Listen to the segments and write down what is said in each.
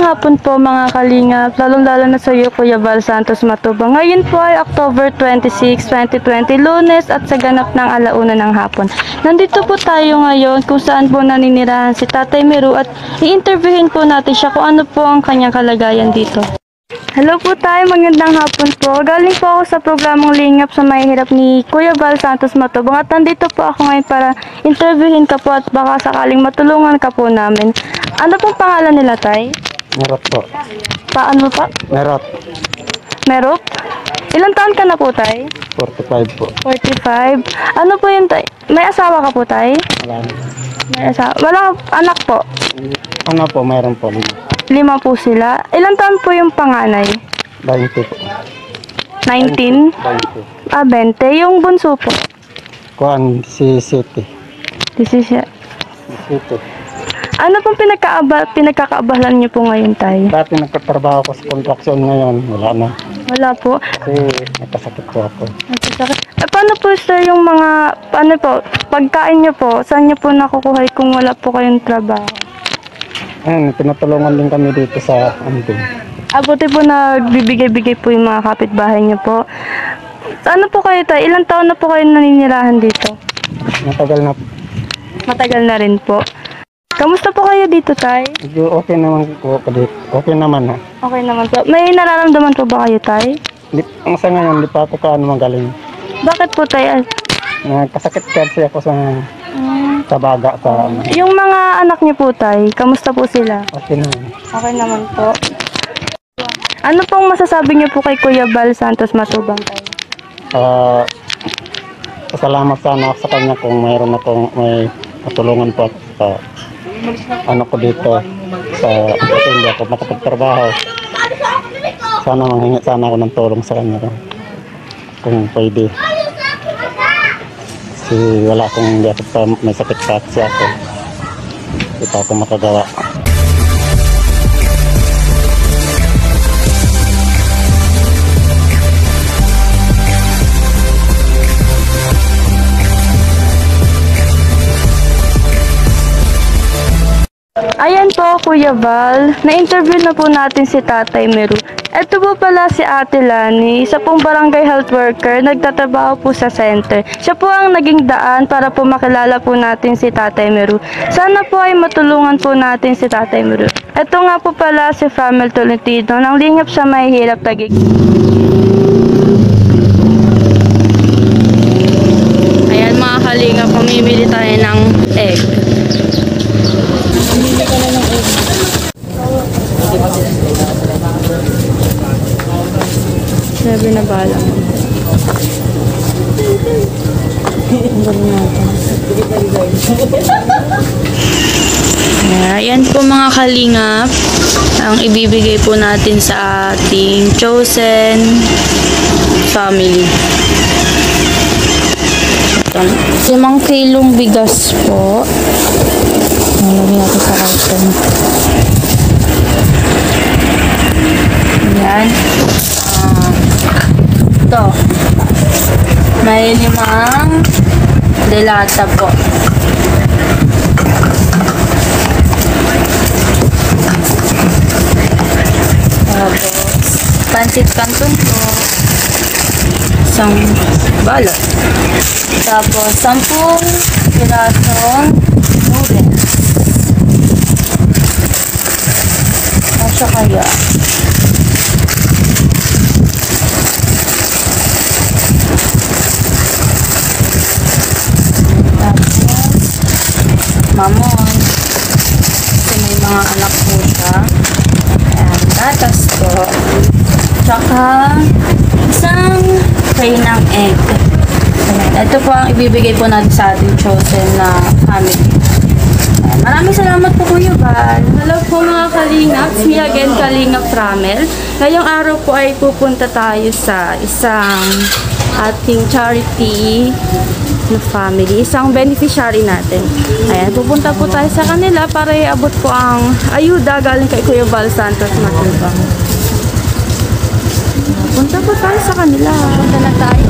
hapon po mga kalingap, lalong-lalo na sa iyo Kuya Val Santos Matubang. Ngayon po ay October 26, 2020, Lunes at sa ganap ng alauna ng hapon. Nandito po tayo ngayon kung saan po naninirahan si Tatay Meru at i-interviewin po natin siya kung ano po ang kanyang kalagayan dito. Hello po tayo, magandang hapon po. Galing po ako sa programang Lingap sa Mahihirap ni Kuya Val Santos Matubang at nandito po ako ngayon para interviewin ka po at baka sakaling matulungan ka po namin. Ano pong pangalan nila, Tay? Merot po. Paano pa? Merot. Merot? Ilang taon ka na po, Tay? 45 po. 45. Ano po yun, Tay? May asawa ka po, Tay? Wala na. May asawa. Wala anak po? Ano po, mayroon po. 5 po sila. Ilang taon po yung panganay? 20 po. 19? 20. 20. Yung bunso po? Kuan si City. Siya. City. Ano pong pinagkakaabalan niyo po ngayon, Tay? Dati nagtatrabaho ko sa construction, ngayon wala na. Wala po. Kasi nagkasakit po ako. Paano po, sir, yung mga, paano po, pagkain niyo po, saan niyo po nakukuha kung wala po kayong trabaho? Ayun, tinutulungan din kami dito sa Anding. Buti po nagbibigay-bigay po yung mga kapitbahay niyo po. Ano po kayo, Tay? Ilang taon na po kayo naninirahan dito? Matagal na. Matagal na rin po. Kamusta po kayo dito, Tay? Medyo okay naman po ako dito. Okay naman ha. Okay naman po. May nararamdaman po ba kayo, Tay? Ang sa ngayon, di pa ako kaano magaling. Bakit po, Tay? Nagkasakit kasi ako sa baga sa ano. Yung mga anak niyo po, Tay, kamusta po sila? Okay naman. Okay naman po. Ano pong masasabi niyo po kay Kuya Val Santos Matubang, Tay? Salamat sana ako sa kanya kung mayroon akong may katulungan po sa ano ko dito sa kasi hindi ako makapagtrabaho. Sana manghingi sana ako ng tulong sa kanya kung pwede. Kasi wala akong hindi ako may sakit kasi ako. Hindi pa ako makagawa. Ayan po, Kuya Val. Na-interview na po natin si Tatay Meru. Ito po pala si Ate Lani, isa pong barangay health worker, nagtatrabaho po sa center. Siya po ang naging daan para po makilala po natin si Tatay Meru. Sana po ay matulungan po natin si Tatay Meru. Ito nga po pala si Famel Tolentino, ng Lingap sa Mahihirap, Taguig. Ayan mga kalingap, pamimili tayo ng egg. Sabi na bala mo. Ang galing natin. Ayan po mga kalingap ang ibibigay po natin sa ating chosen family. 5 kilong bigas po. Nalagyan natin sa carton. Ayan. Ito. May 5 delata po. Tapos, pancit canton po. Isang balot. Tapos, 10 pirasong noodles. Kasya kaya. Mamon. Kasi may mga anak po siya. Ayan, gatas po. Tsaka, isang tray ng egg. Ayan, ito po ang ibibigay po natin sa ating chosen na family. Ayan, maraming salamat po, Kuya Val. Hello po mga kalingap. Me again, Kalingap Ramel. Ngayong araw po ay pupunta tayo sa isang ating charity na family, isang beneficiary natin. Ayan, pupunta po tayo sa kanila para iabot po ang ayuda galing kay Kuya Val Santos Matubang. Punta po tayo sa kanila. Punta na tayo.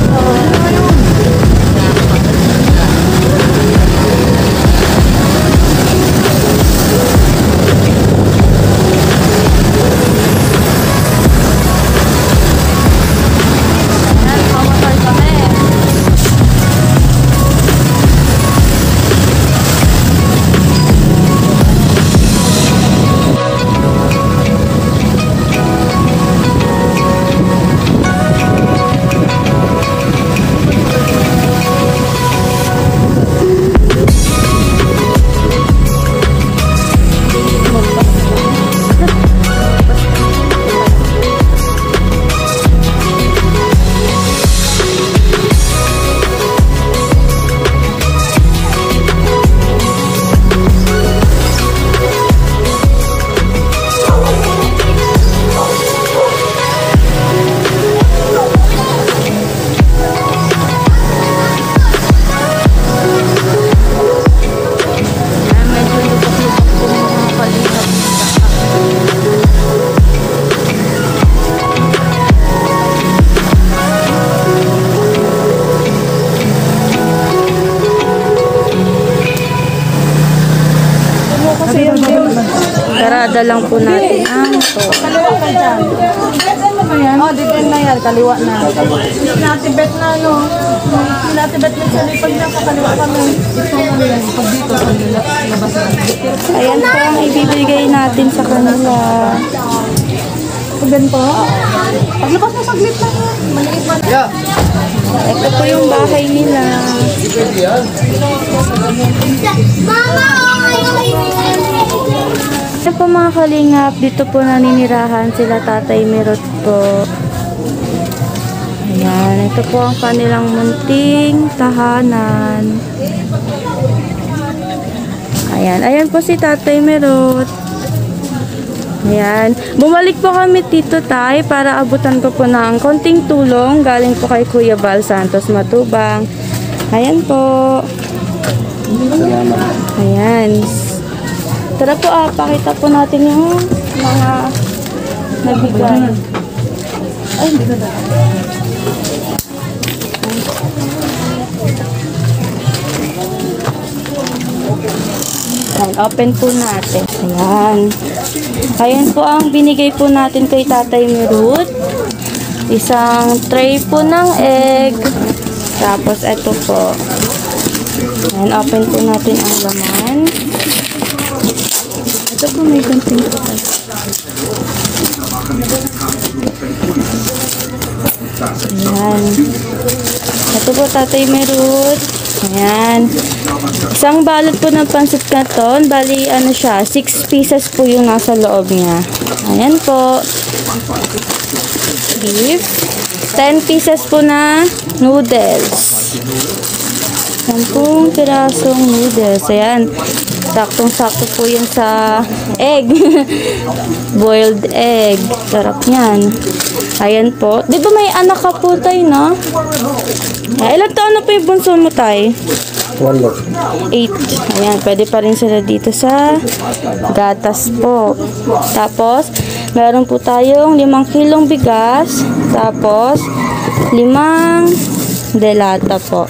Idadalang po natin ang to. Kaliwa ka dyan. Ano ba yan? Oh, dito na yan. Kaliwa na. Natibet na, no? Natibet na sa lipag na. Kakaliwa kami. Ito na yan. Pag dito, labas na. Ayan po ang ibibigay natin sa kanila. Pag ganito? Paglabas mo saglit lang. Maliit man. Ito po yung bahay nila. Ayan po mga kalingap, dito po naninirahan sila Tatay Merot po. Ayan, ito po ang kanilang munting tahanan. Ayan, ayan po si Tatay Merot. Ayan, bumalik po kami dito tay para abutan ko po ng konting tulong galing po kay Kuya Bal Santos Matubang. Ayan po. Ayan. Tara po pakita po natin yung mga nabigay. Ay, dito na. Ayan, open po natin. Ayan. Ayan po ang binigay po natin kay Tatay Merut. Isang tray po ng egg. Tapos ito po. Ayan, open po natin ang laman. Ito po may konting kapal. Ayan. Ito po Tatay Merut. Ayan. Isang balot po ng pansit canton. Bali, ano siya, 6 pieces po yung nasa loob niya. Ayan po. Beef. 10 pieces po na noodles. 10 pirasong noodles. Ayan. Saktong-sakto po yun sa egg. Boiled egg. Sarap yan. Ayan po. Di ba may anak ka po tayo, no? Ilan taon na po yung bunso mo tayo? 8. Ayan, pwede pa rin sila dito sa gatas po. Tapos, meron po tayong 5 kilong bigas. Tapos, 5 delata po.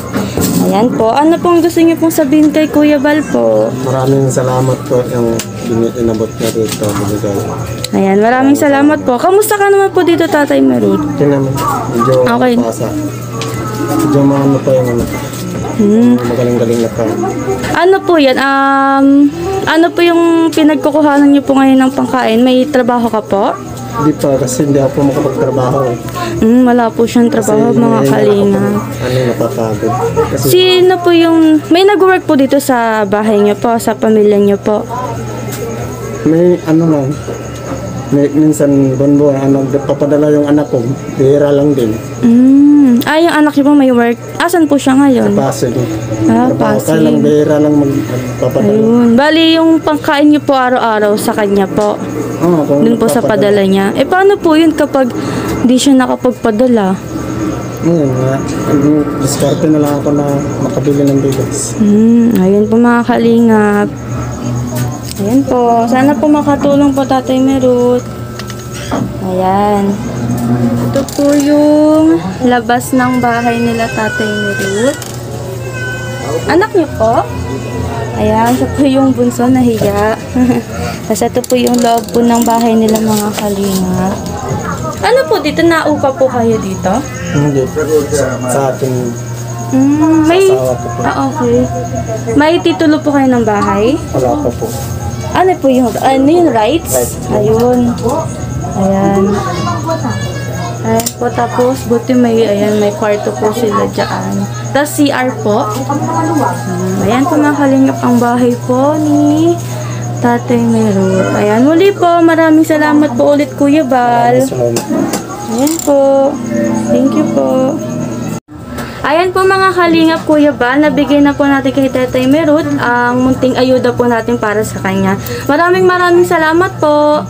Ayan po. Ano pong gusto niyo pong sabihin kay Kuya Bal po? Maraming salamat po yung inabot niya dito. Binigay. Ayan, maraming salamat po. Kamusta ka naman po dito, Tatay Merut? Ito naman. Medyo Okay. pasa. Medyo maano pa yung ano. Magaling-galing na ka. Ano po yan? Ano po yung pinagkukuhanan niyo po ngayon ng pangkain? May trabaho ka po? Hindi pa kasi hindi ako makapagtrabaho. Wala po siyang trabaho, mga kalinga. Ano, napapagod. Kasi Sino po yung... May nag-work po dito sa bahay niyo po, sa pamilya niyo po? may ano lang. Minsan buwan-buwan, papadala yung anak ko. Bihira lang din. Yung anak niyo po may work. Asan po siya ngayon? Pasig. Pasig. Kaya lang bihira lang magpapadala. Ayun. Bali, yung pangkain niyo po araw-araw sa kanya po. Kung Dun po sa padala niya. Paano po yun kapag di siya nakapagpadala? Ngayon nga, diskarte na lang ako na makabili ng bigas. Ayun po mga kalingap. Ayan po. Sana po makatulong po Tatay Merut. Ayan. Ito po yung labas ng bahay nila Tatay Merut. Anak niyo po? Ayan, ito po yung bunso na higa. Tapos ito po yung loob po ng bahay nila mga kalingap. Ano po dito? Naupa po kayo dito? Hindi. Sa ating May... asawa ko po. Okay. May titulo po kayo ng bahay? Wala pa po. Ano po yung... Ano yung rights? Rights. Ayun. Ayan. Ayan po. Tapos, buti may... Ayan, may kwarto po sila dyan. Tapos CR po. Ayan po mga kalingap ang bahay po ni Tatay Merut. Ayan. Muli po. Maraming salamat po ulit Kuya Bal. Salamat. Ayan po. Thank you po. Ayan po mga kalingap Kuya Bal, nabigay na po natin kay Tatay Merut ang munting ayuda po natin para sa kanya. Maraming salamat po.